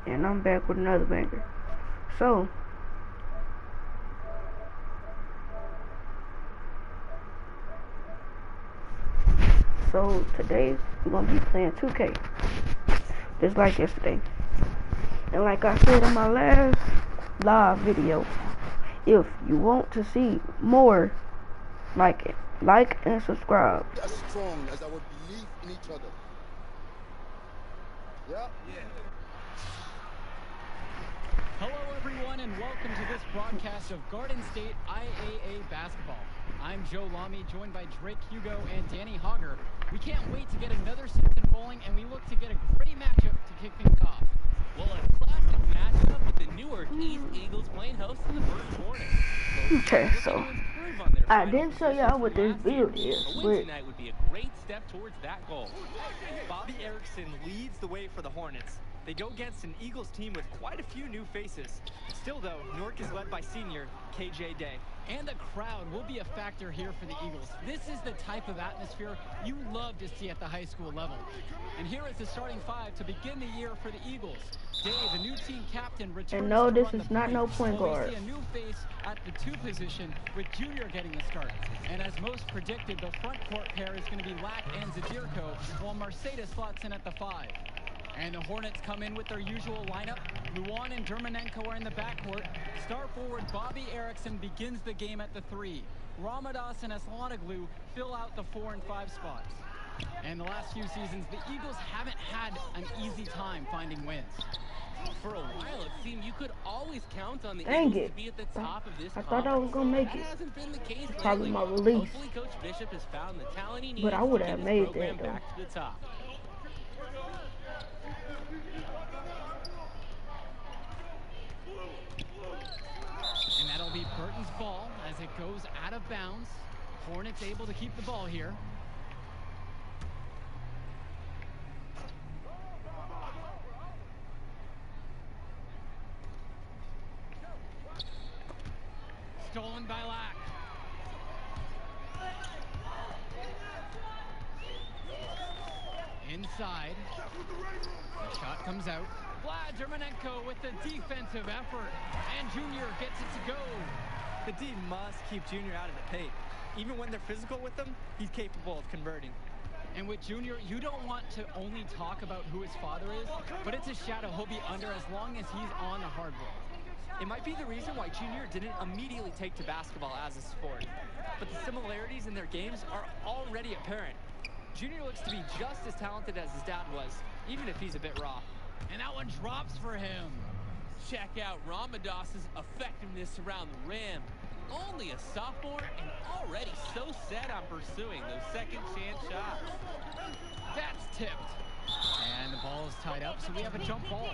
And I'm back with another banger. So today we're gonna be playing 2K, just like yesterday. And like I said in my last live video, if you want to see more, like and subscribe. As strong as our belief in each other. Yeah. Hello everyone and welcome to this broadcast of Garden State IAA basketball. I'm Joe Lamy, joined by Drake Hugo and Danny Hogger. We can't wait to get another season rolling, and we look to get a great matchup to kick things off. Well, a classic matchup with the Newark East Eagles playing host to the Burton Hornets. Okay, so I didn't show y'all what this build is, but tonight would be a great step towards that goal. Bobby Erickson leads the way for the Hornets. They go against an Eagles team with quite a few new faces. Still, though, Newark is led by senior KJ Day. And the crowd will be a factor here for the Eagles. This is the type of atmosphere you love to see at the high school level. And here is the starting five to begin the year for the Eagles. Day, the new team captain, returns. And no, to this run is the not no point guard. We see a new face at the 2 position, with Junior getting the start. And as most predicted, the front court pair is going to be Lack and Zadirko, while Mercedes slots in at the 5. And the Hornets come in with their usual lineup. Luan and Dermanenko are in the backcourt. Star forward Bobby Erickson begins the game at the 3. Ramadas and Aslanoglu fill out the 4 and 5 spots. And the last few seasons, the Eagles haven't had an easy time finding wins. For a while, it seemed you could always count on the Dang Eagles it. to be at the top of this I thought I was gonna make That it. hasn't been the case Probably lately. my release. Hopefully, Coach Bishop has found the talent he needs But I would to have get made his program that, though. back to the top. And that'll be Burton's ball as it goes out of bounds. Hornets able to keep the ball here. Stolen by Lack. Inside. The shot comes out. Vlad Dermanenko with the defensive effort. And Junior gets it to go. The D must keep Junior out of the paint. Even when they're physical with him, he's capable of converting. And with Junior, you don't want to only talk about who his father is, but it's a shadow he'll be under as long as he's on the hardwood. It might be the reason why Junior didn't immediately take to basketball as a sport. But the similarities in their games are already apparent. Junior looks to be just as talented as his dad was, even if he's a bit raw. And that one drops for him. Check out Ramadas's effectiveness around the rim. Only a sophomore and already so set on pursuing those second chance shots. That's tipped. And the ball is tied up, so we have a jump ball.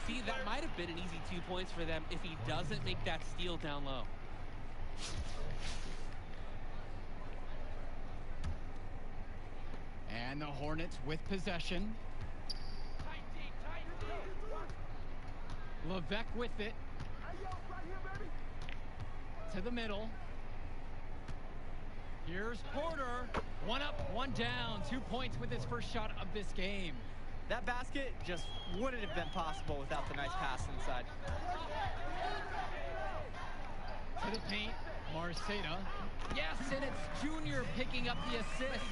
See, that might have been an easy 2 points for them if he doesn't make that steal down low. And the Hornets with possession. Levesque with it. To the middle. Here's Porter. One up, one down. 2 points with his first shot of this game. That basket just wouldn't have been possible without the nice pass inside. To the paint, Marceda. Yes, and it's Junior picking up the assist.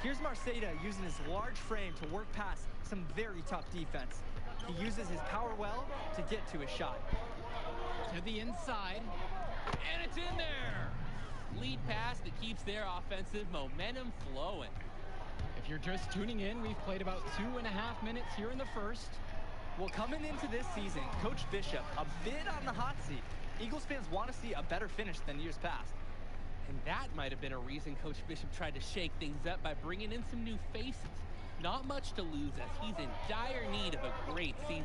Here's Marceda using his large frame to work past some very tough defense. He uses his power well to get to his shot. To the inside, and it's in there. Lead pass that keeps their offensive momentum flowing. If you're just tuning in, we've played about 2.5 minutes here in the first. Well, coming into this season, Coach Bishop a bit on the hot seat. Eagles fans want to see a better finish than years past. And that might have been a reason Coach Bishop tried to shake things up by bringing in some new faces. Not much to lose as he's in dire need of a great season.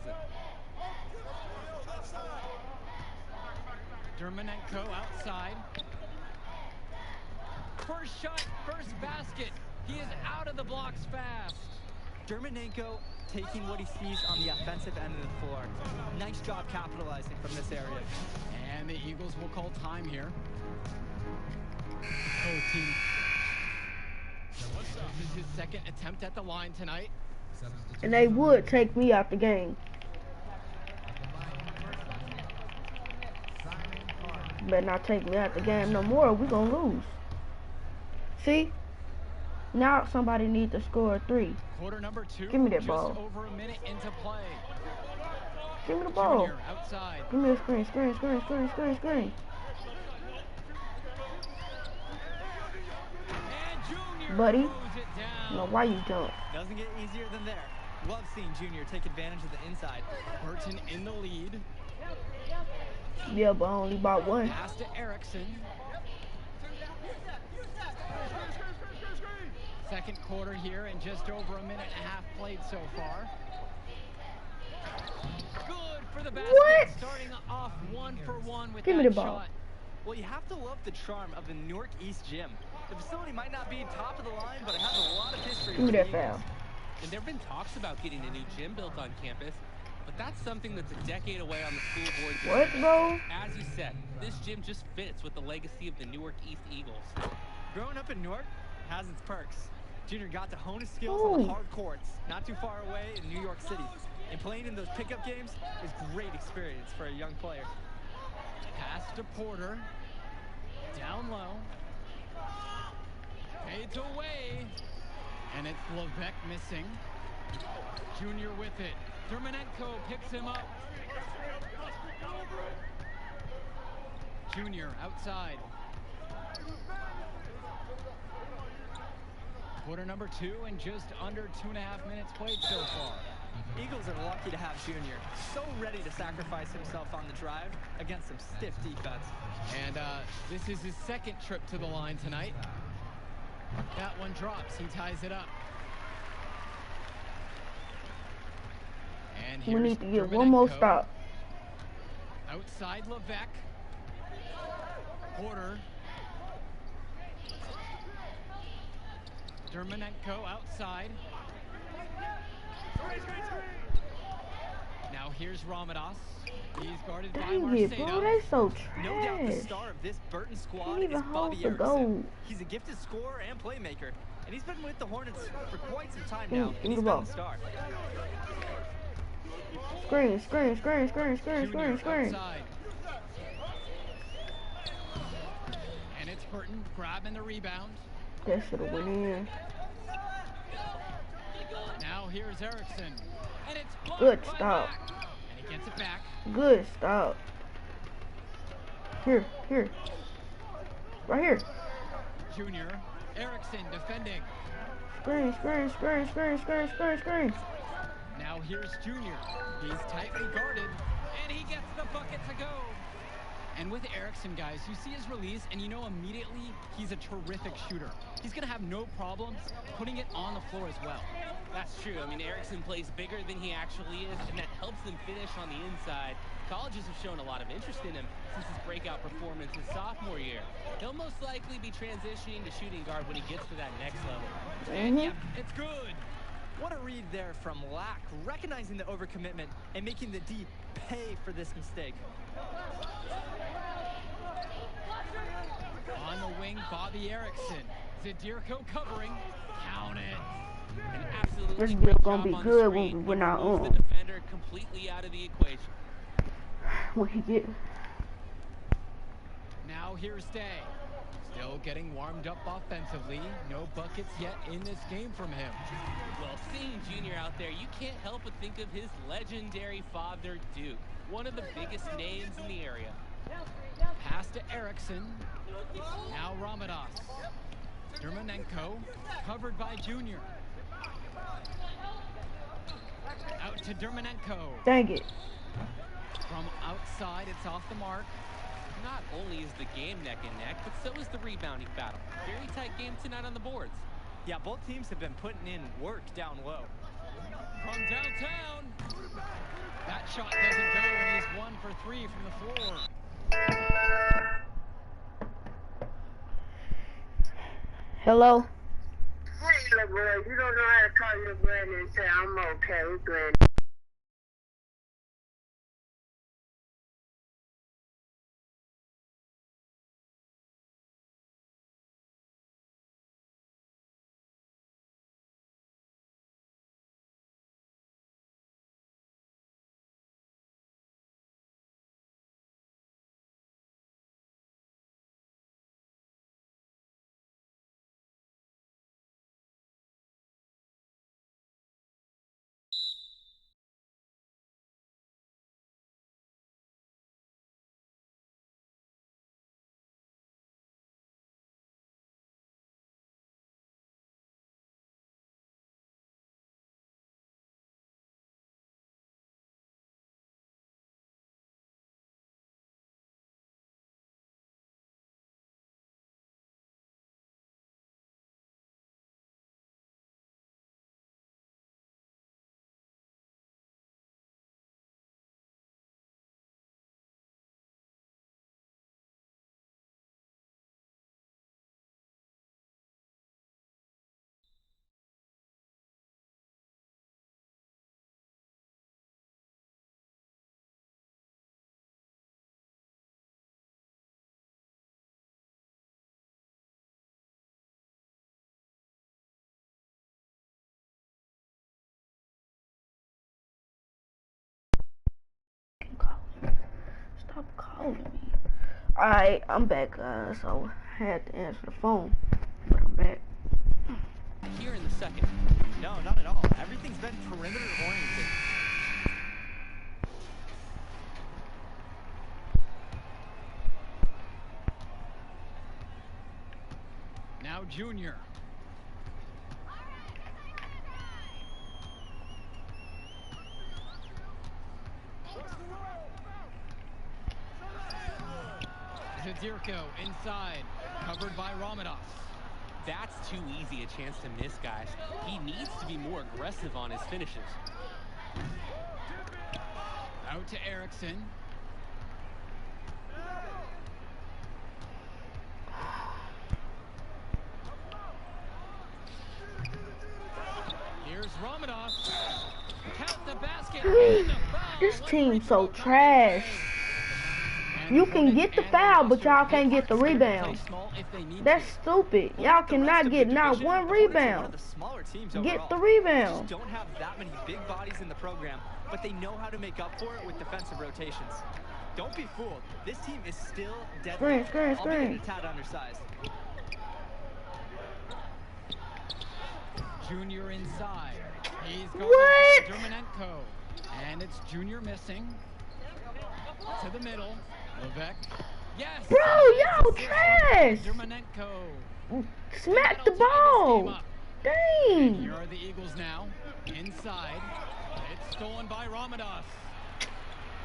Dermanenko outside. First shot, first basket. He is out of the blocks fast. Dermanenko taking what he sees on the offensive end of the floor. Nice job capitalizing from this area. And the Eagles will call time here. Oh, team. This is his second attempt at the line tonight. and they would take me out the game. Better not take me out the game no more, we gonna lose. See? Now somebody needs to score 3. Quarter number 2. Give me that just ball. over a minute into play. Give me the ball. Junior outside. Give me a screen. And Junior Buddy. throws it down. No, why you jump? Doesn't get easier than there. Love seeing Junior take advantage of the inside. Burton in the lead. Yeah, but I only bought 1. Pass to Erickson. Second quarter here and just over a minute and a half played so far. Good for the basket. What? Starting off 1 for 1 with Give me that the ball. shot. Well, you have to love the charm of the Newark East Gym. The facility might not be top of the line, but it has a lot of history. Give me for that the Eagles. foul. And there have been talks about getting a new gym built on campus, but that's something that's a decade away on the school board's What, agenda. bro? As you said, this gym just fits with the legacy of the Newark East Eagles. Growing up in Newark has its perks. Junior got to hone his skills on the Ooh. hard courts, not too far away in New York City. And playing in those pickup games is great experience for a young player. Pass to Porter. Down low. Fades away. And it's Levesque missing. Junior with it. Dermanenko picks him up. Junior outside. Quarter number 2 and just under 2.5 minutes played so far. Eagles are lucky to have Junior. So ready to sacrifice himself on the drive against some stiff defense. And this is his second trip to the line tonight. That one drops. He ties it up. And We here's need to get one more Dermanenko. stop. Outside Levesque. Porter. Dermanenko outside. Now here's Ramadas. He's guarded by Dang it, bro. They so No doubt the trash. star of this Burton squad Can't even is hold Bobby the Erickson. goal. He's a gifted scorer and playmaker, and he's been with the Hornets for quite some time Give me- now, give and me he's the been ball. the star. Screen. Junior outside. And it's Burton grabbing the rebound. That should have went in. Now here's Erickson. And it's blocked Good by stop. Mack. And he gets it back. Good stop. Here. Right here. Junior. Erickson defending. Screen. Now here's Junior. He's tightly guarded. And he gets the bucket to go. And with Erickson, guys, you see his release, and you know immediately he's a terrific shooter. He's going to have no problems putting it on the floor as well. That's true. I mean, Erickson plays bigger than he actually is, and that helps them finish on the inside. Colleges have shown a lot of interest in him since his breakout performance his sophomore year. He'll most likely be transitioning to shooting guard when he gets to that next level. And yep, it's good. What a read there from Lack, recognizing the overcommitment and making the D pay for this mistake. On the wing, Bobby Erickson. Zadirko covering. Count it. An absolutely This great bill gonna job be on the good screen. when we're He not removes on. the defender completely out of the equation. When he get. Now here's Day. Still getting warmed up offensively. No buckets yet in this game from him. Well, seeing Junior out there, you can't help but think of his legendary father, Duke, one of the biggest names in the area. Pass to Erickson. Now Ramadas. Dermanenko covered by Junior. Out to Dermanenko. Dang it. From outside, it's off the mark. Not only is the game neck and neck, but so is the rebounding battle. Very tight game tonight on the boards. Yeah, both teams have been putting in work down low. From downtown. That shot doesn't go, and he's 1 for 3 from the floor. Hello? Hey, little boy, you don't know how to call your granny and say, I'm okay, granny. Alright, I'm back, so I had to answer the phone, but I'm back. Here in the second. No, not at all. Everything's been perimeter oriented. Now Junior. Zadirko inside, covered by Ramadas. That's too easy a chance to miss, guys. He needs to be more aggressive on his finishes. Out to Erickson. Here's Ramadas. Count the basket. And the foul. This team's so trash. You can get the foul, but y'all can't get the rebound. That's stupid. Y'all cannot get not one rebound. Get the rebound. Don't have that many big bodies in the program, but they know how to make up for it with defensive rotations. Don't be fooled. This team is still deadly. Albeit a tad undersized. Junior inside. He's going What? to Dermanenko. And it's Junior missing. To the middle. Levesque. Yes! Bro, y'all trash! Dermanenko. Smack the ball! Dang! Here are the Eagles now. Inside. It's stolen by Ramadas.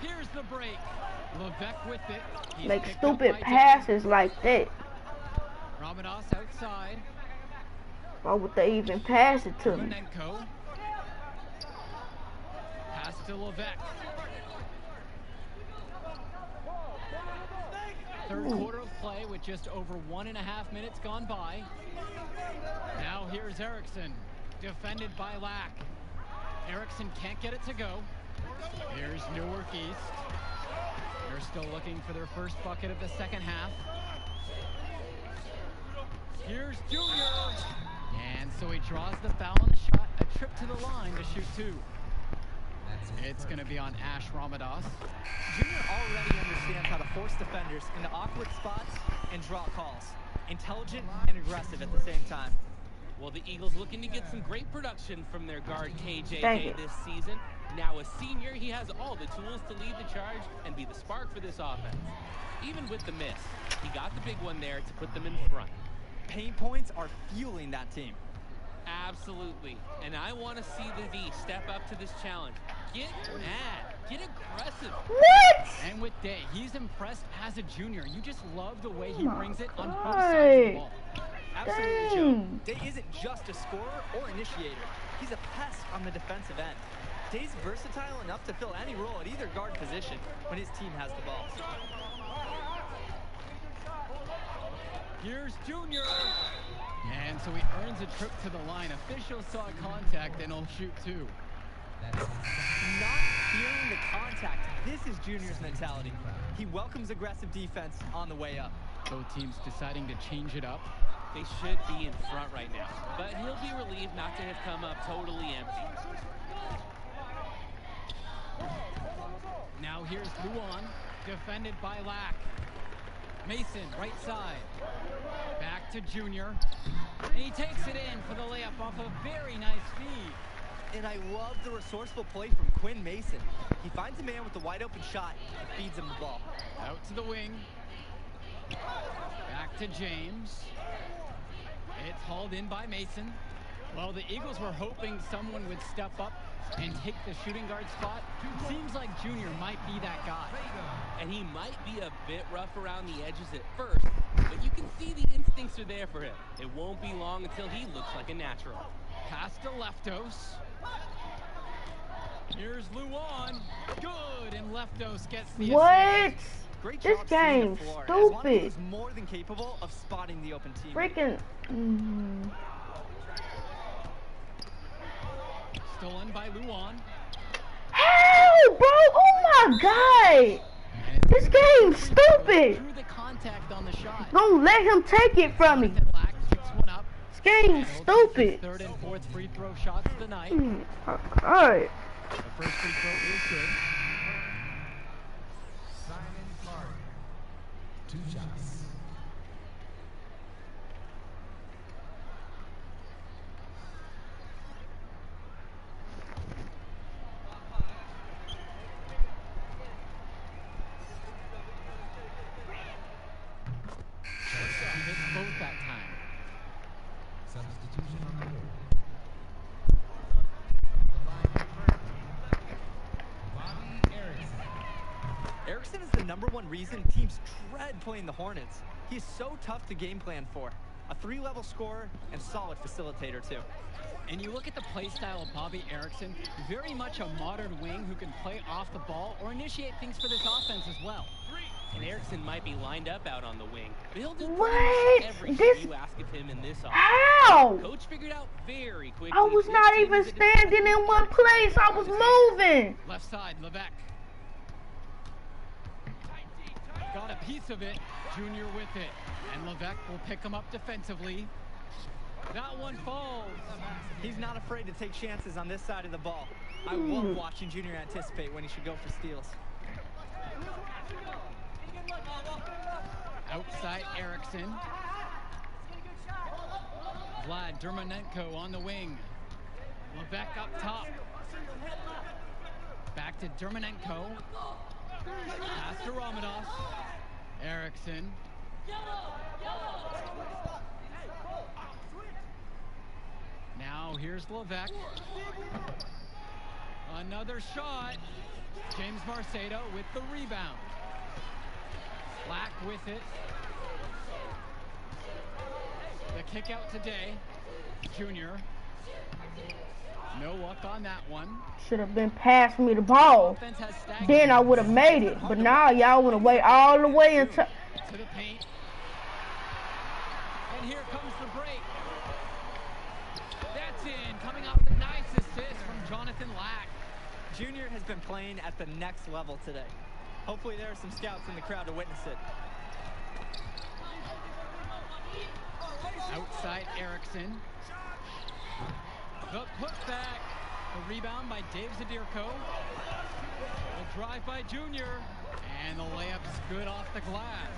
Here's the break. Levesque with it. He's Make picked stupid up by passes like that. Ramadas outside. Why would they even pass it to me? Dermanenko. Pass to Levesque. Third quarter of play with just over 1.5 minutes gone by. Now here's Erickson, defended by Lack. Erickson can't get it to go. Here's Newark East. They're still looking for their first bucket of the second half. Here's Junior. And so he draws the foul on the shot. A trip to the line to shoot two. It's going to be on Ash Ramadas. Junior already understands how to force defenders into awkward spots and draw calls. Intelligent and aggressive at the same time. Well, the Eagles looking to get some great production from their guard KJ Thank Day you. this season. Now a senior, he has all the tools to lead the charge and be the spark for this offense. Even with the miss, he got the big one there to put them in front. Pain points are fueling that team. Absolutely. And I want to see the D step up to this challenge. Get mad. Get aggressive. What? And with Day, he's impressed as a junior. You just love the way he Oh my brings it on both God. sides of the ball. Absolutely, Joe. Dang. Day isn't just a scorer or initiator. He's a pest on the defensive end. Day's versatile enough to fill any role at either guard position when his team has the ball. Here's Junior. And so he earns a trip to the line. Officials saw contact and he'll shoot two. Not fearing the contact. This is Junior's mentality. He welcomes aggressive defense on the way up. Both teams deciding to change it up. They should be in front right now. But he'll be relieved not to have come up totally empty. Now here's Luan, defended by Lack. Mason, right side. Back to Junior. And he takes it in for the layup off a very nice feed. And I love the resourceful play from Quinn Mason. He finds a man with the wide open shot and feeds him the ball. Out to the wing. Back to James. It's hauled in by Mason. Well, the Eagles were hoping someone would step up and take the shooting guard spot. Seems like Junior might be that guy. And he might be a bit rough around the edges at first, but you can see the instincts are there for him. It won't be long until he looks like a natural. Pass to Leftos. Here's Luan. Good, and Leftos gets the What? assist. Great This job seeing game's the floor, as one stupid. who's more than capable of spotting the open team. Freaking. Stolen by Luan. Hell, bro! Oh my God! This game's stupid. Through the contact on the shot. Don't let him take it from me. Jonathan Lack picks one up. This game's And he'll take his stupid. third and fourth free throw shots of the night. Alright. The first free throw is good. 2 shots. He hits both that time. Substitution on the board. Bobby Erickson. Erickson is the #1 reason teams dread playing the Hornets. He's so tough to game plan for. A 3-level scorer and solid facilitator too. And you look at the play style of Bobby Erickson, very much a modern wing who can play off the ball or initiate things for this offense as well. And Erickson might be lined up out on the wing, but he'll do What? everything you ask of him in this offense. How? Coach figured out very quickly. I was this not team even is a standing in one place. I was moving. Left side, Levesque. Got a piece of it. Junior with it. And Levesque will pick him up defensively. That one falls. He's not afraid to take chances on this side of the ball. I love watching Junior anticipate when he should go for steals. Outside Erickson. Vlad Dermonenko on the wing. Levesque up top. Back to Dermonenko. Pass to Ramadas. Erickson. Now here's Levesque. Another shot. James Marceda with the rebound. Black with it. The kick out today. Junior. No luck on that one. Should have been passing me the ball. Offense has stagnated. Then I would have made it. But now y'all want to wait all the way until. To the paint. And here comes the break. That's in. Coming off a nice assist from Jonathan Lack. Junior has been playing at the next level today. Hopefully there are some scouts in the crowd to witness it. Outside Erickson. The putback. The rebound by Dave Zadirko. The drive by Junior. And the layup's good off the glass.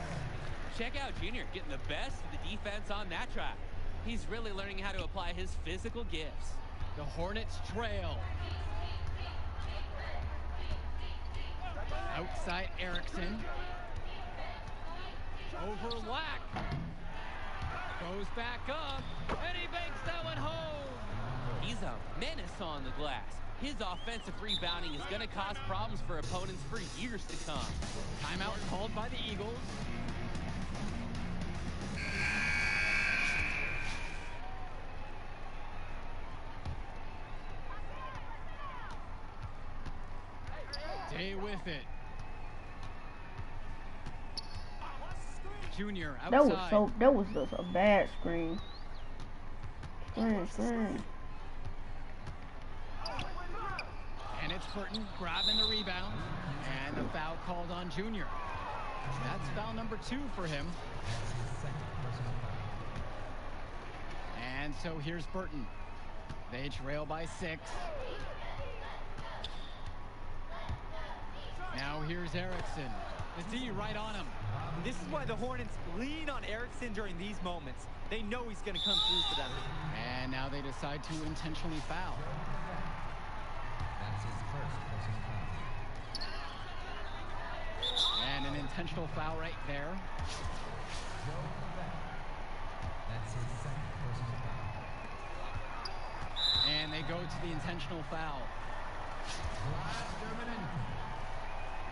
Check out Junior getting the best of the defense on that track. He's really learning how to apply his physical gifts. The Hornets trail. Outside Erickson. Over Lack. Goes back up. And he banks that one home. He's a menace on the glass. His offensive rebounding is going to cause problems for opponents for years to come. Timeout called by the Eagles. Day with it. Junior outside. That was just a bad screen. Screen. And it's Burton grabbing the rebound. And the foul called on Junior. That's foul number 2 for him. And so here's Burton. They trail by 6. Now here's Erickson. The D right on him. This is why the Hornets lean on Erickson during these moments. They know he's going to come through for them. And now they decide to intentionally foul. That's his first personal foul. And an intentional foul right there. That's his second personal foul. And they go to the intentional foul.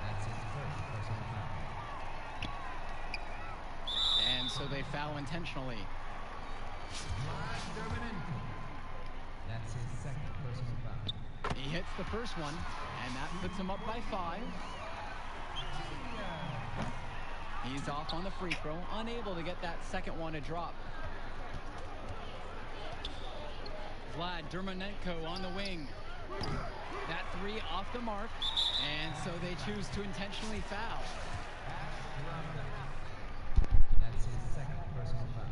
That's his first personal foul. And so they foul intentionally. That's his second personal foul. He hits the first one, and that puts him up by 5. He's off on the free throw, unable to get that second one to drop. Vlad Dermonenko on the wing. That 3 off the mark, and so they choose to intentionally foul. That's his second personal foul.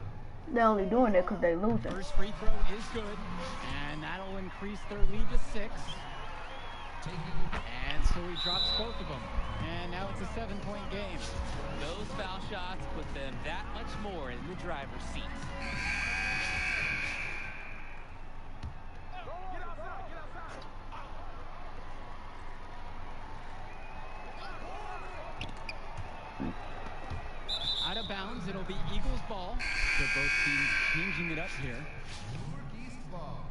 They're only doing it because they losing. First free throw is good, and that'll increase their lead to 6. And so he drops both of them. And now it's a 7-point game. Those foul shots put them that much more in the driver's seat. Out of bounds, it'll be Eagles ball. So both teams changing it up here. Newark East ball.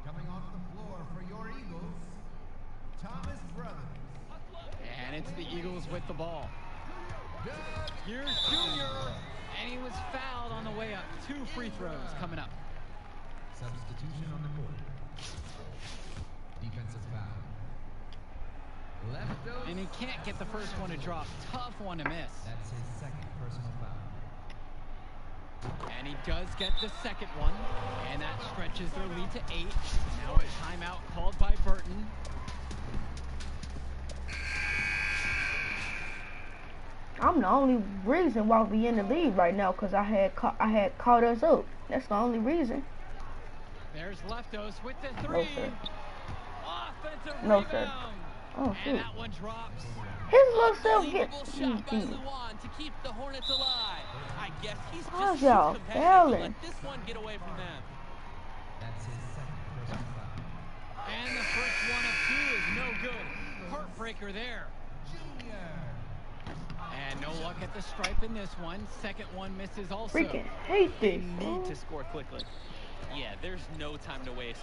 Coming off the floor for your Eagles, Thomas Brothers. And it's the Eagles with the ball. Here's Junior, and he was fouled on the way up. 2 free throws coming up. Substitution on the court. Defensive foul. Left And he can't get the first one to drop. Tough one to miss. That's his second personal foul. And he does get the second one. And that stretches their lead to 8. Now a timeout called by Burton. I'm the only reason why we in the lead right now, because I had caught us up. That's the only reason. There's Leftos with the 3. No, sir. Offensive No, rebound. sir. Oh, And shoot. that one drops. His little self gets Unbelievable shot by easy. Luan to keep the Hornets alive. I guess he's How's just too y'all competitive to failing? let this one get away from them. That's his second personal foul. And the first one of 2 is no good. Heartbreaker there. Junior. And no luck at the stripe in this one. Second one misses also. Freaking hate They this. need to score quickly. Yeah, there's no time to waste.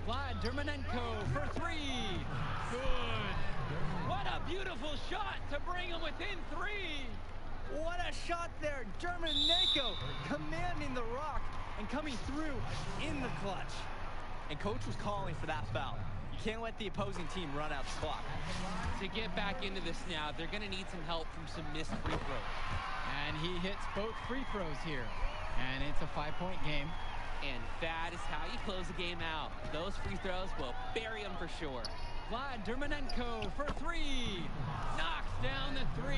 Vlad Dermanenko for 3. Good. What a beautiful shot to bring him within 3. What a shot there. Dermanenko commanding the rock and coming through in the clutch. And coach was calling for that foul. You can't let the opposing team run out the clock. To get back into this now, they're going to need some help from some missed free throws. And he hits both free throws here. And it's a 5-point game. And that is how you close the game out. Those free throws will bury them for sure. Vlad Dermanenko for 3. Knocks down the 3.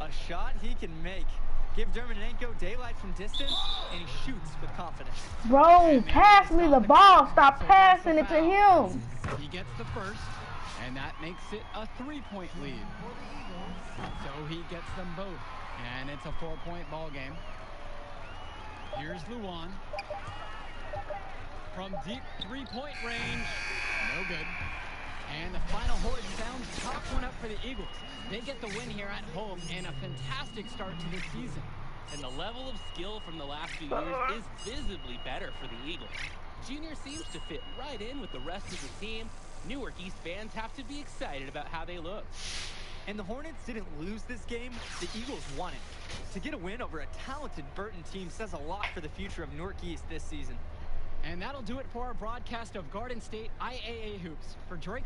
A shot he can make. Give Dermanenko daylight from distance, and he shoots with confidence. Bro, pass me the ball. Stop passing it to him. He gets the first, and that makes it a 3-point lead. So he gets them both, and it's a 4-point ball game. Here's Luan. From deep 3-point range, no good. And the final horn sounds. Top one up for the Eagles. They get the win here at home and a fantastic start to this season. And the level of skill from the last few years is visibly better for the Eagles. Junior seems to fit right in with the rest of the team. Newark East fans have to be excited about how they look. And the Hornets didn't lose this game, the Eagles won it. To get a win over a talented Burton team says a lot for the future of Newark East this season. And that'll do it for our broadcast of Garden State IAA Hoops. For Drake.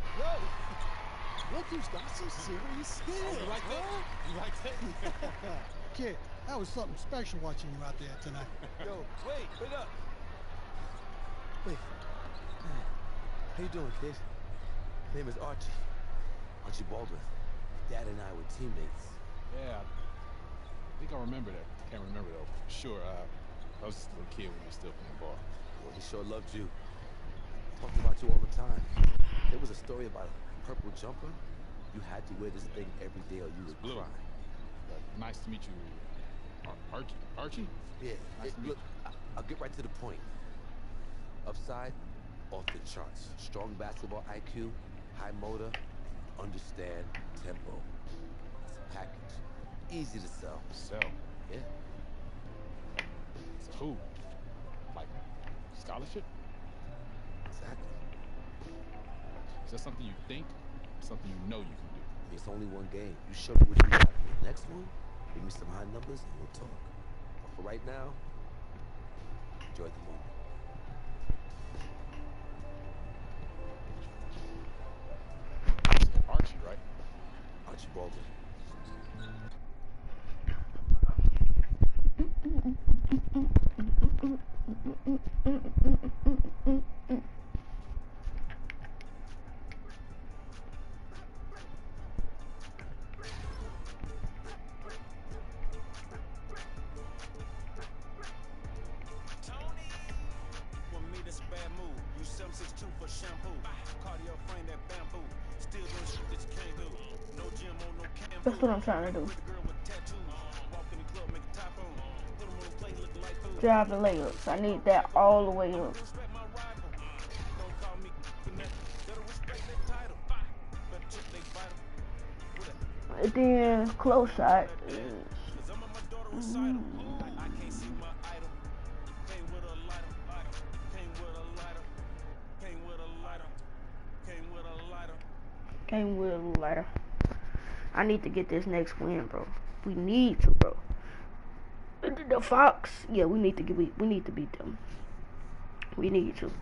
Look who's got some serious skill. You like that? You like that? Kid, that was something special watching you out there tonight. Yo, wait up. Wait. How you doing, kid? Name is Archie. Archie Baldwin. Dad and I were teammates. Yeah, I think I remember that. Can't remember though. Sure, I was just a little kid when you were still playing ball. Well, he sure loved you. Talked about you all the time. There was a story about a purple jumper. You had to wear this thing every day or you would Blue. cry. Nice to meet you, Archie. Archie? Yeah, Nice to meet look, I'll get right to the point. Upside, off the charts. Strong basketball IQ, high motor, understand tempo. It's a package. Easy to sell. Sell. Yeah. So who? Like scholarship? Exactly. Is that something you think? Something you know you can do? It's only one game. You show me what you got. The next one, give me some high numbers and we'll talk. But for right now, enjoy the moment. Archie, right? Archie Baldwin. For me, this a bad move. Use 762 for shampoo. Cardio frame that bamboo. That's what I'm trying to do. Drive the layups. I need that all the way up. And then close shot is came with a lighter. I need to get this next win, bro. We need to, bro. The Fox, yeah, we need to beat them. We need to.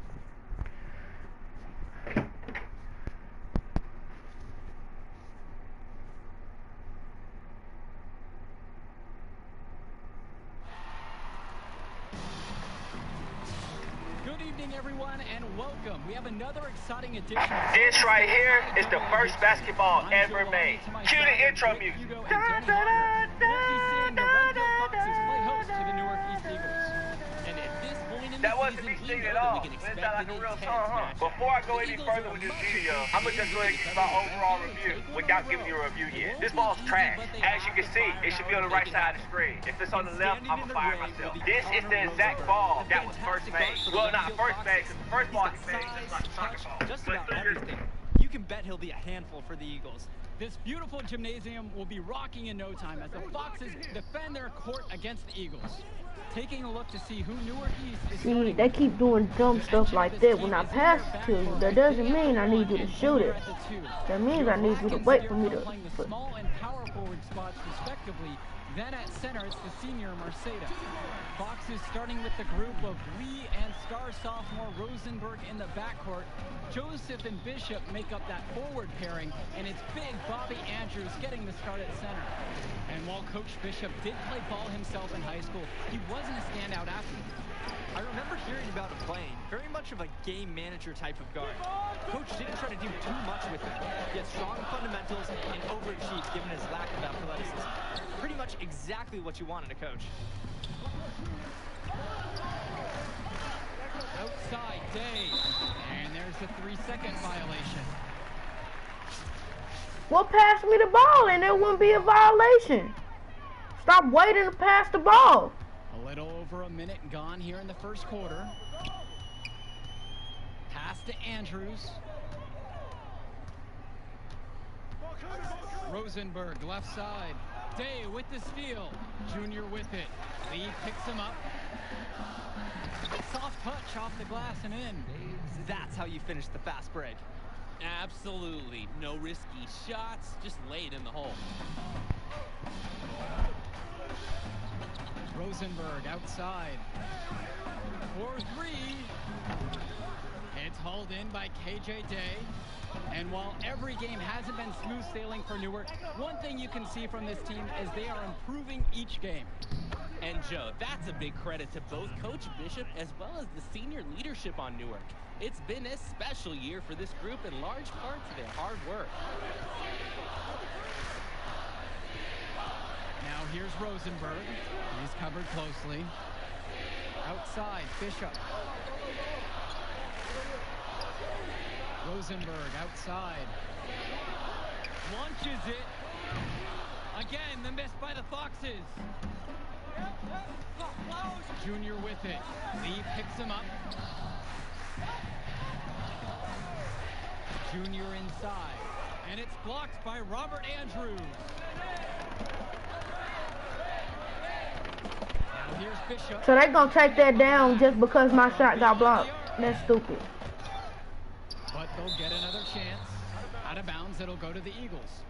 Good evening, everyone, and welcome. We have another exciting edition. This right here is the first basketball ever made. Cue the intro music. We'll be seeing the Renville Foxes play host to the Newark East Eagles. And at this point in That the wasn't season, me singing we at know that all. we can It expect sounded like an a real intense song, huh? matchup. Before I go The any Eagles further are with this much video, improved I'm gonna just go ahead and give my overall review without giving you a review yet. This ball's trash. As you can see, it should be on the right side of the screen. If it's on the left, I'm gonna fire myself. This is the exact ball that was first made. Well, not first made, because the first ball he made just like a soccer ball. Just But about 3 years everything. You can bet he'll be a handful for the Eagles. This beautiful gymnasium will be rocking in no time as the Foxes defend their court against the Eagles. Taking a look to see who Newark East is See, starting they with. keep doing dumb stuff like that when I pass it to you. That doesn't mean I need you to shoot it. That means I need you to wait for me to. Playing the small and power forward spots respectively. Then at center, it's the senior Marceta. Foxes starting with the group of Lee and star sophomore Rosenberg in the backcourt. Joseph and Bishop make up that forward pairing, and it's big Bobby Andrews getting the start at center. And while Coach Bishop did play ball himself in high school, he wasn't a standout athlete. I remember hearing about him playing, very much of a game manager type of guard. Coach didn't try to do too much with him. He had strong fundamentals and overachieved given his lack of athleticism. Pretty much exactly what you want in a coach. Outside Day, and there's a 3-second violation. Well, pass me the ball and there wouldn't be a violation. Stop waiting to pass the ball. A little over a minute gone here in the first quarter. Pass to Andrews. Rosenberg, left side. Day with the steal. Junior with it. Lee picks him up. Soft touch off the glass and in. That's how you finish the fast break. Absolutely. No risky shots, just lay it in the hole. Rosenberg outside. For 3. It's hauled in by KJ Day. And while every game hasn't been smooth sailing for Newark, one thing you can see from this team is they are improving each game. And Joe, that's a big credit to both Coach Bishop as well as the senior leadership on Newark. It's been a special year for this group in large part to their hard work. Now here's Rosenberg. He's covered closely. Outside, Bishop. Rosenberg outside. Launches it. Again, the miss by the Foxes. Junior with it. Lee picks him up. Junior inside. And it's blocked by Robert Andrews. Now here's Bishop. So they're gonna take that down just because my shot got blocked. That's stupid. But they'll get another chance. Out of bounds, it'll go to the Eagles.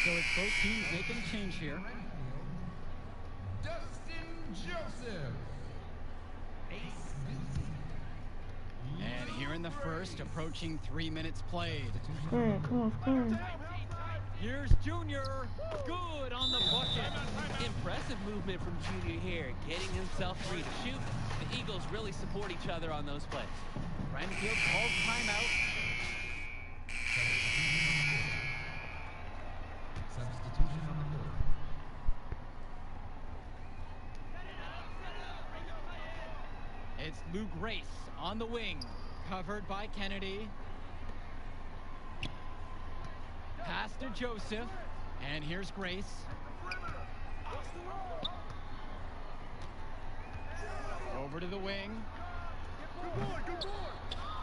So it's both teams making a change here. Dustin Joseph. And here in the first, approaching 3 minutes played. Come on. Here's Junior. Good on the bucket. Impressive movement from Junior here, getting himself free to shoot. The Eagles really support each other on those plays. Renfield calls timeout. Substitution on the court. It's Lou Grace on the wing, covered by Kennedy. Pass to Joseph. And here's Grace. Over to the wing.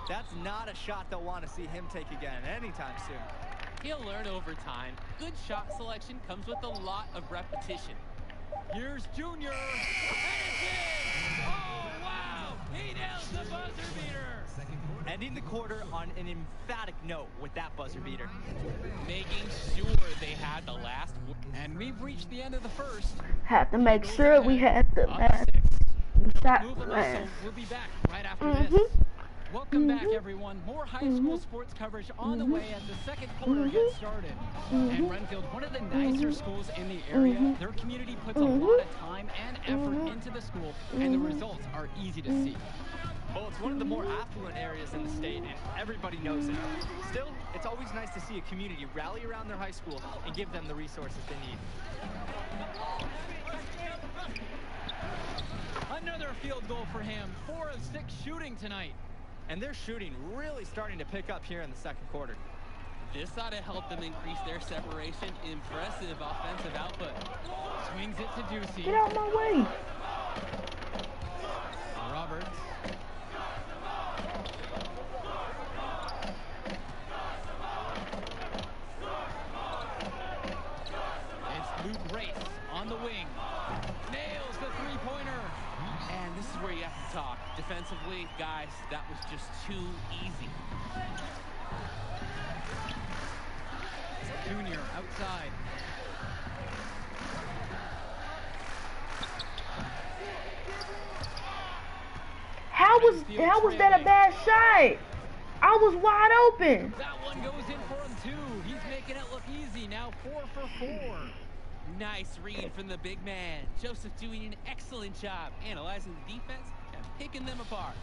That's not a shot they'll want to see him take again anytime soon. He'll learn over time. Good shot selection comes with a lot of repetition. Here's Junior. And it's in! Oh, wow! He nails the buzzer beater! Ending the quarter on an emphatic note with that buzzer beater. Making sure they had the last word. And we've reached the end of the first. Have to make sure we had the last shot. Move the muscle. We'll be back right after this. Welcome back, everyone. More high school sports coverage on the way as the second quarter gets started. And Renfield, one of the nicer schools in the area, their community puts a lot of time and effort into the school, and the results are easy to see. Well, it's one of the more affluent areas in the state, and everybody knows it. Still, it's always nice to see a community rally around their high school and give them the resources they need. Another field goal for him. 4 of 6 shooting tonight. And their shooting really starting to pick up here in the second quarter. This ought to help them increase their separation. Impressive offensive output. Swings it to Ducey. Get out my way. Roberts. It's Luke Grace on the wing. Nails the three-pointer. And this is where you have to talk. Defensively, guys, that was just too easy. Junior outside. How was that a bad shot? I was wide open. That one goes in for him too. He's making it look easy now. 4 for 4. Nice read from the big man. Joseph doing an excellent job analyzing the defense and picking them apart.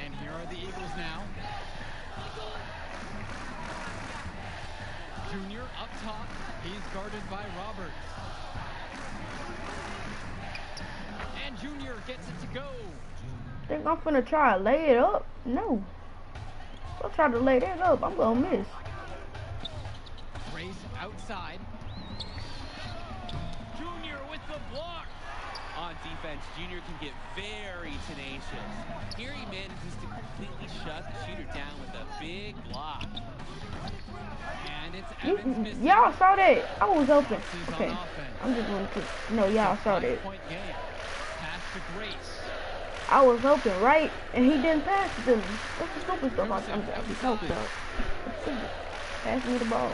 And here are the Eagles now. Junior up top. He's guarded by Roberts. And Junior gets it to go. Think I'm finna try to lay it up? No. If I try to lay that up, I'm gonna miss. Grace outside. Junior with the block. On defense, Junior can get very tenacious. Here he manages to completely shut the shooter down with a big block. And it's Evans missing. Y'all saw that. I was open. Misses Okay. on offense. I'm just gonna keep. No, y'all saw that. 5-point game. Pass to Grace. I was open, right? And he didn't pass it to me. That's the stupid stuff I'm be talking about. Pass me the ball.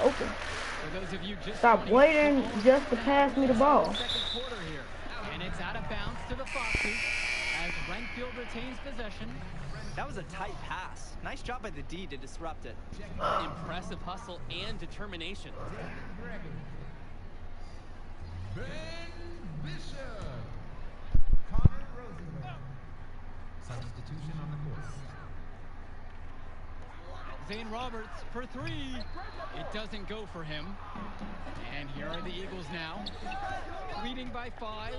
Open. For those of you just Stop waiting just to pass me the ball. Second quarter here. And it's out of bounds to the Foxes as Renfield retains possession. That was a tight pass. Nice job by the D to disrupt it. Impressive hustle and determination. Ben Bishop. Connor Rosenberg. Substitution on the court. Zane Roberts for 3. It doesn't go for him. And here are the Eagles now. Leading by 5.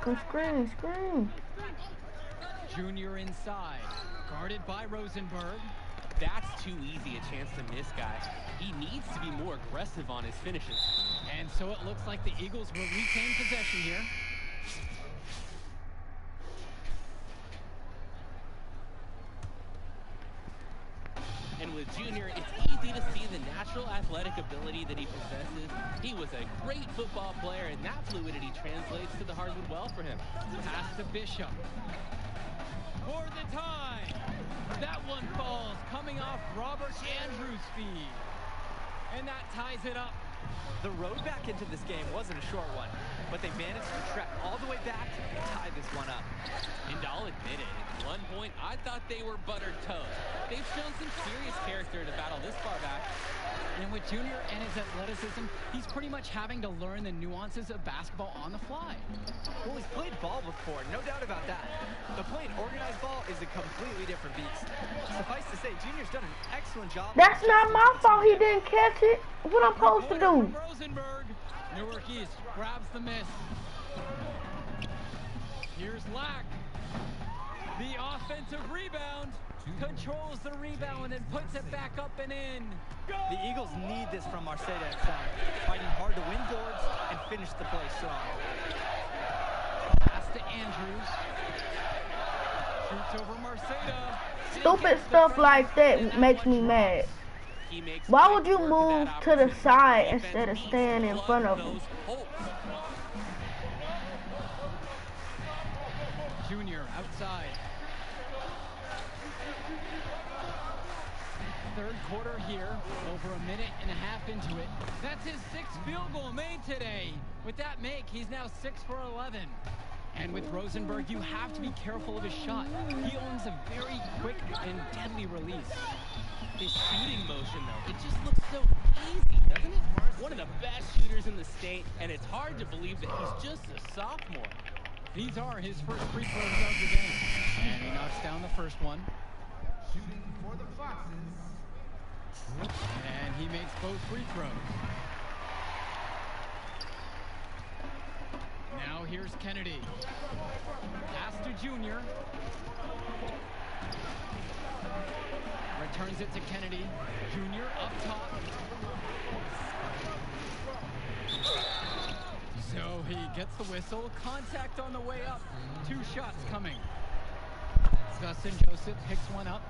Come scream. Junior inside. Guarded by Rosenberg. That's too easy a chance to miss, guys. He needs to be more aggressive on his finishes. And so it looks like the Eagles will retain possession here. And with Junior, it's easy to see the natural athletic ability that he possesses. He was a great football player, and that fluidity translates to the hardwood well for him. Pass to Bishop. For the time. That one falls, coming off Robert Andrews' feed. And that ties it up. The road back into this game wasn't a short one, but they managed to trek all the way back and tie this one up. And I'll admit it, at one point, I thought they were buttered toast. They've shown some serious character to battle this far back. And with Junior and his athleticism, he's pretty much having to learn the nuances of basketball on the fly. Well, he's played ball before, no doubt about that. But playing organized ball is a completely different beast. Suffice to say, Junior's done an excellent job. That's not my fault he didn't catch it. What I'm supposed to do? Rosenberg. Newark East grabs the miss. Here's Lack. The offensive rebound. Controls the rebound and puts it back up and in. The Eagles need this from Marceta at center. Fighting hard to win boards and finish the play strong. Pass to Andrews. Shoots over Marceta. Stupid stuff like that makes me mad. Why would you move to the side instead of staying in front of him? Junior outside. Third quarter here, over a minute and a half into it. That's his 6th field goal made today. With that make, he's now 6 for 11. And with Rosenberg, you have to be careful of his shot. He owns a very quick and deadly release. His shooting motion, though, it just looks so easy, doesn't it? One of the best shooters in the state, and it's hard to believe that he's just a sophomore. These are his first free throws of the game. And he knocks down the first one. Shooting for the Foxes. And he makes both free throws. Now here's Kennedy. Pass to Junior. Returns it to Kennedy. Junior up top. So he gets the whistle. Contact on the way up. 2 shots coming. Dustin Joseph picks one up.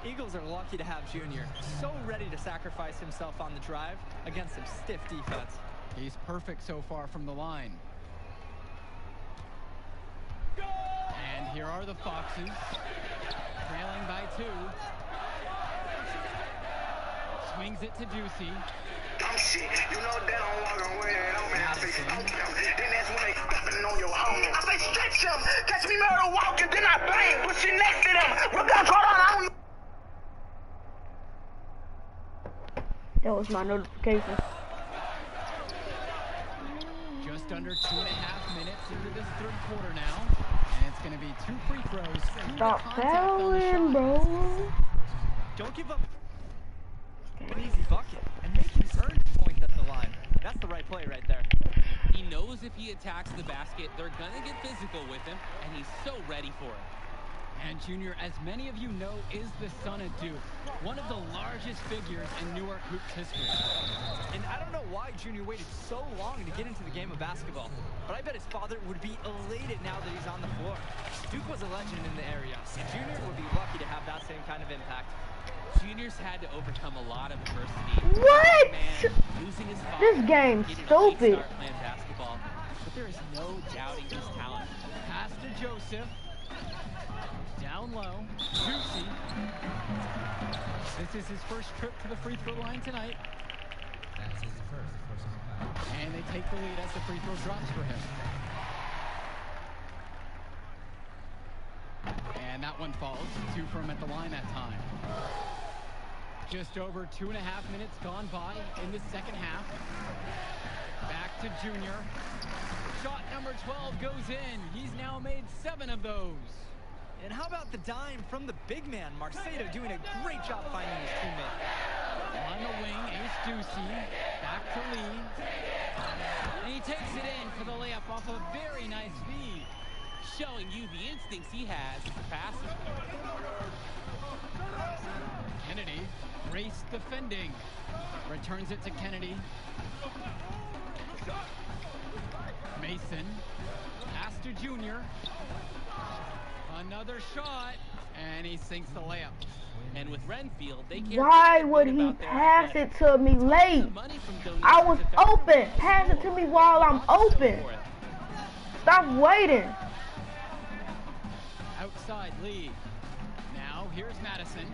Eagles are lucky to have Junior. So ready to sacrifice himself on the drive against some stiff defense. He's perfect so far from the line. And here are the Foxes, trailing by 2. Swings it to Ducey. I'm shit. You know that I'm walking away and I'm I say stroke him. Then that's when they stepping on your home. I say stretch him. Catch me murder walking, then I bang. Put you next to them. Look out, hold on, I don't. That was my notification. Just under 2.5 minutes into this third quarter now. And it's going to be 2 free throws. Stop fouling, bro. Don't give up an easy bucket and make him earn points at the line. That's the right play right there. He knows if he attacks the basket, they're going to get physical with him, and he's so ready for it. And Junior, as many of you know, is the son of Duke, one of the largest figures in Newark hoops history. And I don't know why Junior waited so long to get into the game of basketball, but I bet his father would be elated now that he's on the floor. Duke was a legend in the area, and Junior would be lucky to have that same kind of impact. Junior's had to overcome a lot of adversity. What? Man, losing his father, This game's stupid. playing basketball, but there is no doubting his talent. Pass to Joseph. Down low. Ducey. This is his first trip to the free throw line tonight. That's his first personal foul. And they take the lead as the free throw drops for him. And that one falls. 2 for him at the line that time. Just over 2.5 minutes gone by in the second half. Back to Junior. Shot number 12 goes in. He's now made 7 of those. And how about the dime from the big man, Marceta, doing a great job finding his teammate. On the wing, Ace Ducey. Back to Lee. And he takes it in for the layup off a very nice feed. Showing you the instincts he has for passing. Kennedy, race defending. Returns it to Kennedy. Mason. Pass to Junior. Another shot. And he sinks the layup. And with Renfield, they can't. Why would he pass it to me late? I was open. Pass it to me while I'm open. Stop waiting. Outside Lee. Now here's Madison.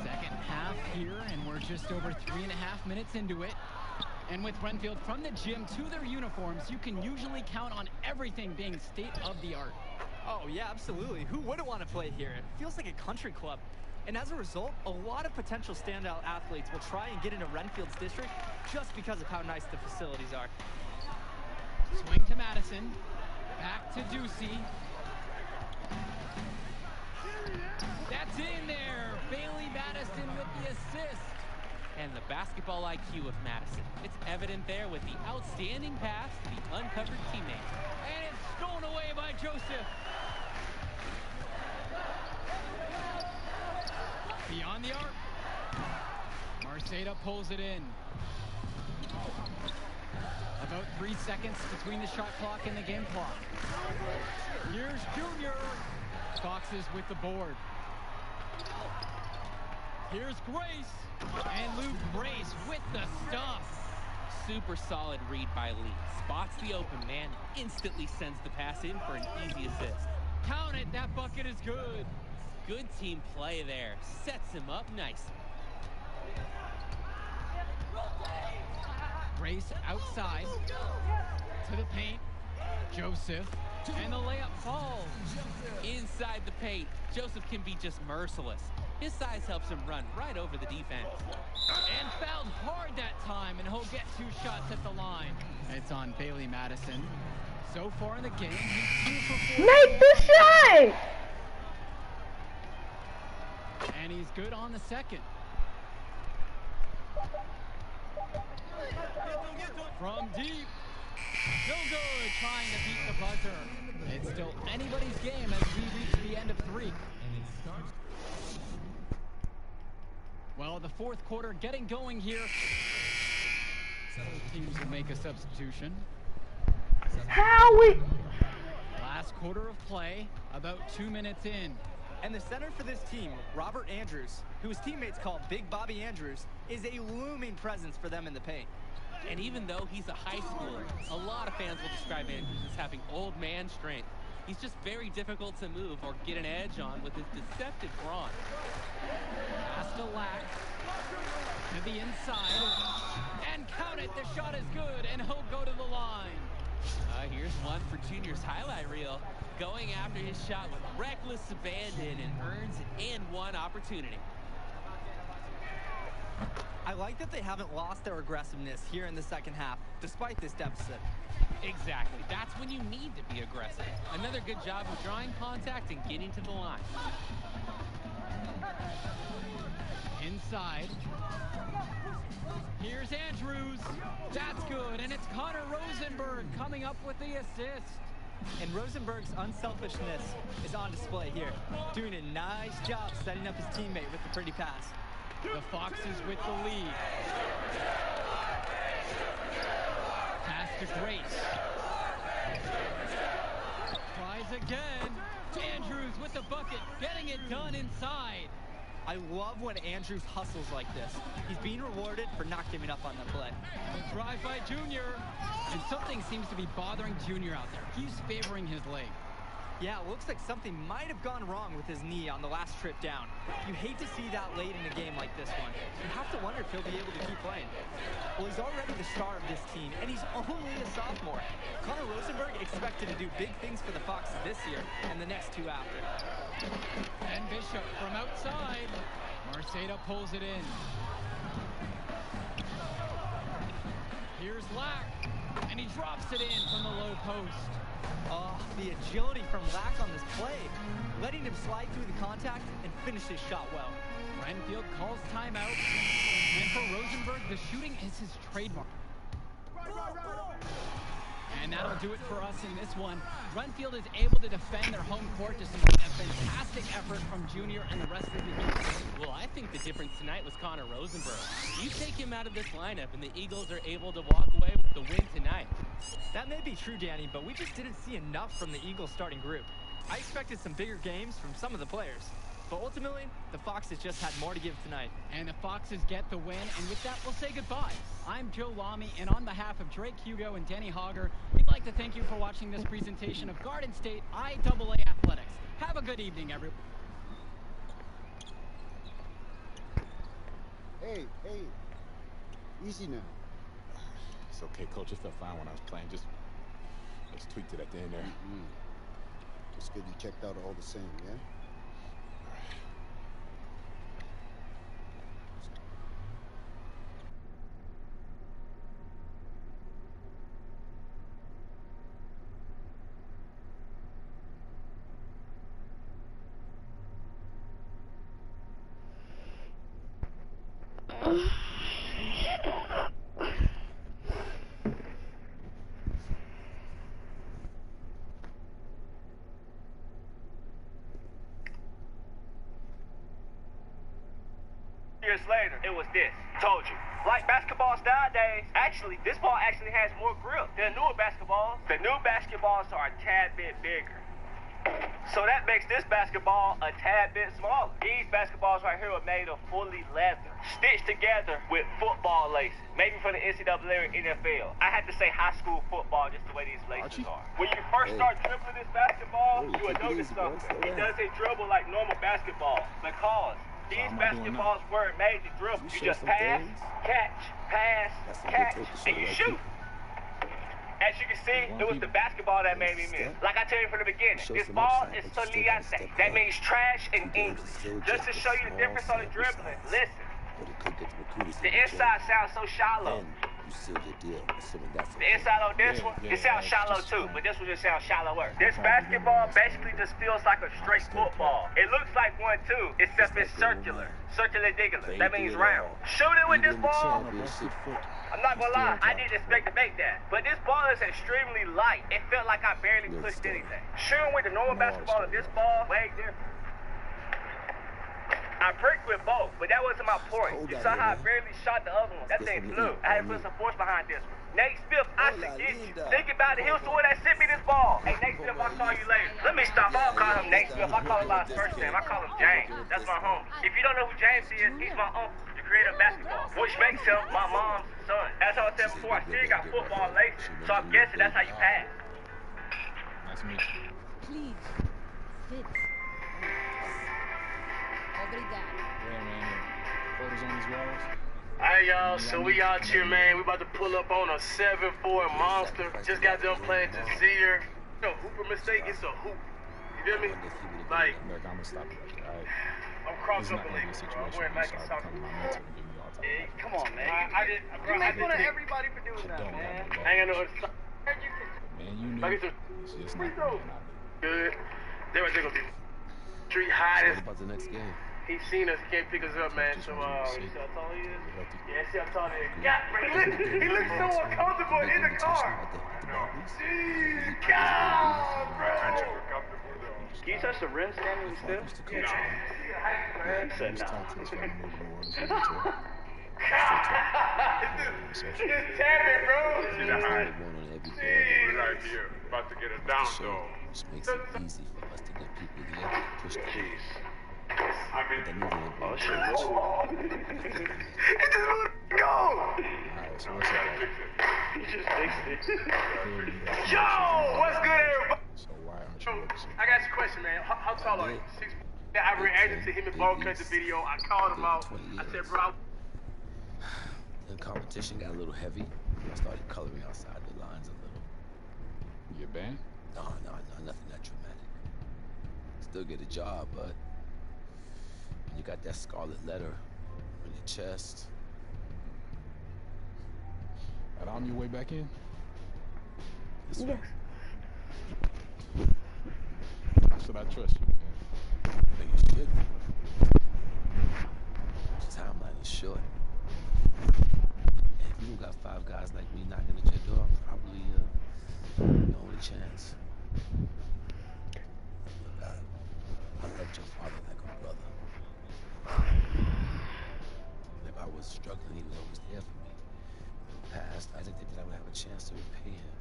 Second half here, and we're just over 3.5 minutes into it. And with Renfield from the gym to their uniforms, you can usually count on everything being state of the art. Oh yeah, absolutely. Who wouldn't want to play here? It feels like a country club. And as a result, a lot of potential standout athletes will try and get into Renfield's district just because of how nice the facilities are. Swing to Madison. Back to Ducey. That's in there. Bailey Madison with the assist. And the basketball basketball IQ of Madison. It's evident there with the outstanding pass to the uncovered teammate. And it's stolen away by Joseph. Beyond the arc. Marceta pulls it in. About 3 seconds between the shot clock and the game clock. Here's Junior. Foxes with the board. Here's Grace. And Luke Grace with the stuff. Super solid read by Lee. Spots the open man, instantly sends the pass in for an easy assist. Count it, that bucket is good. Good team play there. Sets him up nicely. Grace outside to the paint. Joseph. And the layup falls. Inside the paint, Joseph can be just merciless. His size helps him run right over the defense. And fouled hard that time, and he'll get 2 shots at the line. It's on Bailey Madison. So far in the game, he's 2 for 4. Make the shot! And he's good on the second. From deep. No good, trying to beat the buzzer. It's still anybody's game as we reach the end of 3. Well, the fourth quarter getting going here. Both teams will make a substitution. How we... Last quarter of play, about 2 minutes in. And the center for this team, Robert Andrews, who his teammates call Big Bobby Andrews, is a looming presence for them in the paint. And even though he's a high schooler, a lot of fans will describe Andrews as having old man strength. He's just very difficult to move or get an edge on with his deceptive brawn. Pass to Lack. To the inside. And count it, the shot is good, and he'll go to the line. Here's one for Junior's highlight reel. Going after his shot with reckless abandon and earns an and-one opportunity. I like that they haven't lost their aggressiveness here in the second half, despite this deficit. Exactly. That's when you need to be aggressive. Another good job of drawing contact and getting to the line. Inside. Here's Andrews. That's good, and it's Connor Rosenberg coming up with the assist. And Rosenberg's unselfishness is on display here, doing a nice job setting up his teammate with the pretty pass. The Foxes with the lead. Pass to Grace. Tries again. Andrews with the bucket, getting it done inside. I love when Andrews hustles like this. He's being rewarded for not giving up on the play. The drive by Junior. And something seems to be bothering Junior out there. He's favoring his leg. Yeah, it looks like something might have gone wrong with his knee on the last trip down. You hate to see that late in a game like this one. You have to wonder if he'll be able to keep playing. Well, he's already the star of this team, and he's only a sophomore. Connor Rosenberg expected to do big things for the Foxes this year and the next 2 after. And Bishop from outside. Marceta pulls it in. Here's Lack, and he drops it in from the low post. Oh, the agility from Lack on this play, letting him slide through the contact and finish his shot well. Renfield calls timeout, and for Rosenberg, the shooting is his trademark. And that'll do it for us in this one. Renfield is able to defend their home court despite a fantastic effort from Junior and the rest of the team. Well, I think the difference tonight was Connor Rosenberg. You take him out of this lineup, and the Eagles are able to walk away with the win tonight. That may be true, Danny, but we just didn't see enough from the Eagles starting group. I expected some bigger games from some of the players. But ultimately, the Foxes just had more to give tonight. And the Foxes get the win, and with that, we'll say goodbye. I'm Joe Lamy, and on behalf of Drake Hugo and Danny Hogger, we'd like to thank you for watching this presentation of Garden State IAA Athletics. Have a good evening, everyone. Hey, easy now. It's okay, Coach. It felt fine when I was playing. Just tweaked it at the end there. Just get you checked out all the same, yeah? years later, it was this. Told you. Like basketballs nowadays, actually, this ball actually has more grip than newer basketballs. The new basketballs are a tad bit bigger. So that makes this basketball a tad bit smaller. These basketballs right here are made of fully leather, stitched together with football laces, maybe from the NCAA or NFL. I had to say high school football just the way these laces are. When you first start dribbling this basketball, you will notice something. It doesn't dribble like normal basketball because these basketballs weren't made to dribble. You just pass, catch, and you shoot. As you can see, it was the basketball that made me miss. Like I tell you from the beginning, this ball is soniante. That means trash in English. Just to show you the difference on the dribbling, listen. The inside sounds so shallow. The inside on this one, it sounds shallow too, but this one just sounds shallower. This basketball basically just feels like a straight football. It looks like one too, except it's circular. Circular-dicular. That means round. Shooting with this ball, I'm not gonna lie, I didn't expect to make that. But this ball is extremely light. It felt like I barely pushed anything. Shooting with the normal basketball and this ball, way different. I pricked with both, but that wasn't my point. You saw how I barely shot the other one. That thing flew. I had to put some force behind this one. Nate Smith, I should get you. Think about it. He was the one that sent me this ball. Hey, Nate Smith, I'll call you later. Let me stop. I don't call him Nate Smith. I call him by his first name. I call him James. That's my homie. If you don't know who James is, he's my uncle, the creator of basketball, which makes him my mom's son. As I was saying before, I still got football laces, so I'm guessing that's how you pass. Nice to meet you. Please, sit. Obrigado. Yeah, man. Photos on these walls. Hey y'all, so we out here, man. We about to pull up on a 7-4 monster. Just got done playing Jazeer. No hooper mistake, it's a hoop. You feel me? Like, I'm gonna stop you right there. All right. I'm crossing up a league, bro. I'm wearing Nike soccer. Hey, come on, man. You make fun of everybody for doing that, man. I ain't got no other stuff. Man, you knew. It's just not good. They were gonna be street hottest. About the next game. He seen us, he can't pick us up, man. So, see how tall he is? Yeah, see how tall he is. God, he looks so uncomfortable in the car. Jeez, God, bro. Can you touch the rim standing still? Yeah. He said no. Just tap it, bro. Right here, about to get a down dog. Which makes it easy for us to get people together to push the Jeez. I mean, Oh shit. It just wanna go. Alright, so what's up? He just fixed it. Yo, what's good, everybody? So why aren't you representing? I got you a question, man. How tall are you? 6. Yeah, I reacted to him and Bo cut the video. I called him out. I said, bro. The competition got a little heavy. I started coloring outside the lines a little. You a band? No, nothing that dramatic. Still get a job, but when you got that scarlet letter on your chest. And on your way back in? Yes. Should I trust you, man? No, you should. The timeline is short. And if you got 5 guys like me knocking at your door, probably your only chance. Look, I loved your father like a brother. If I was struggling, he was always there for me. In the past, I didn't think that I would have a chance to repay him.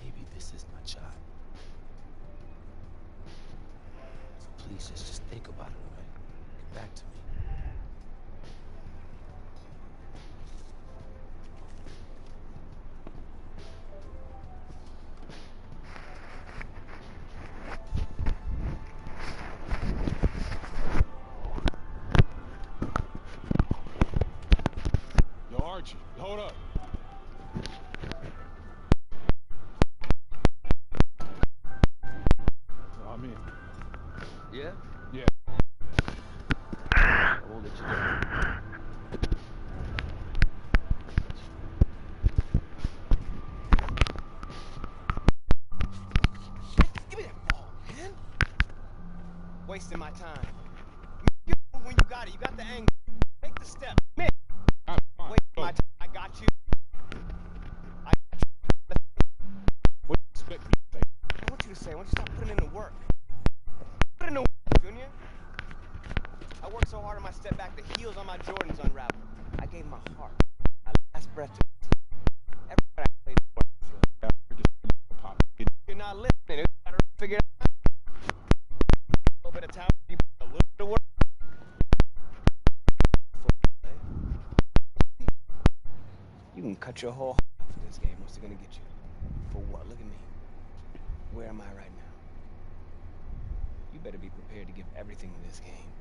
Maybe this is my shot. So please just think about it, all right? Get back to me. Yo, Archie, hold up. I'm in. Yeah? Yeah. I won't let you go. Give me that ball, man. Wasting my time. You when you got it. You got the angle. Make the step. Man. Wasting my time. I got you. What do you expect me to say? I want you to say, why don't you stop putting in the work? Put in the work, Junior. I worked so hard on my step back, the heels on my Jordans unraveled. I gave my heart, my last breath to the team. Everybody I played for. You're not listening. You gotta figure it out. A little bit of talent, a little bit of work. You can cut your whole heart off this game. What's it gonna get you? For what? Look at me. Where am I right now? You better be prepared to give everything in this game,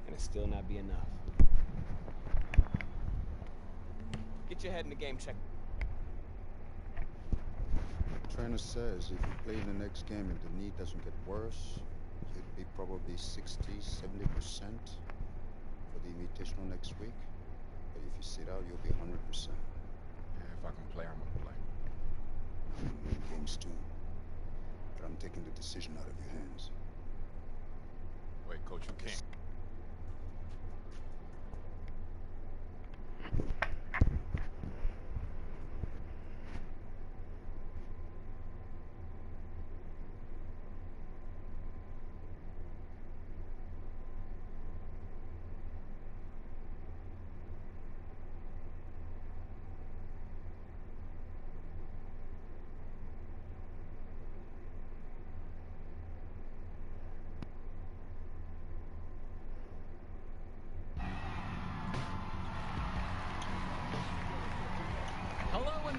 and it still not be enough. Get your head in the game, check. Trainer says if you play in the next game and the knee doesn't get worse, you'd be probably 60-70% for the invitational next week. But if you sit out, you'll be 100%. Yeah, if I can play, I'm gonna play. Games too. But I'm taking the decision out of your hands. Wait, coach, you can't.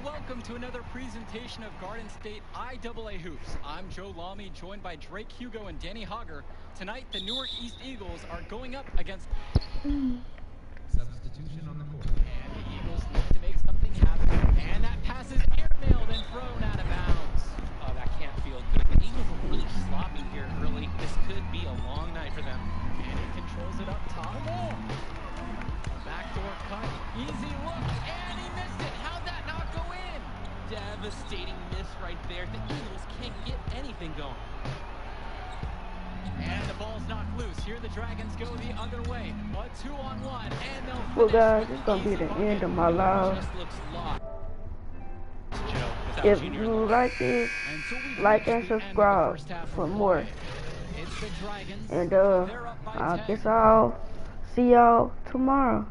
Welcome to another presentation of Garden State IAA Hoops. I'm Joe Lamy, joined by Drake Hugo and Danny Hogger. Tonight, the Newark East Eagles are going up against... Substitution on the court. And the Eagles look to make something happen. And that pass is airmailed and thrown out of bounds. Oh, that can't feel good. The Eagles are really sloppy here early. This could be a long night for them. And he controls it up top. Backdoor cut. Easy look. And he missed it. How'd that not go in? Devastating miss right there. The Eagles can't get anything going. And the ball's knocked loose. Here the Dragons go the other way. A 2-on-1, and they'll well, guys, it's gonna be the end of my live. If you like this, like and subscribe for more. And I guess I'll see y'all tomorrow.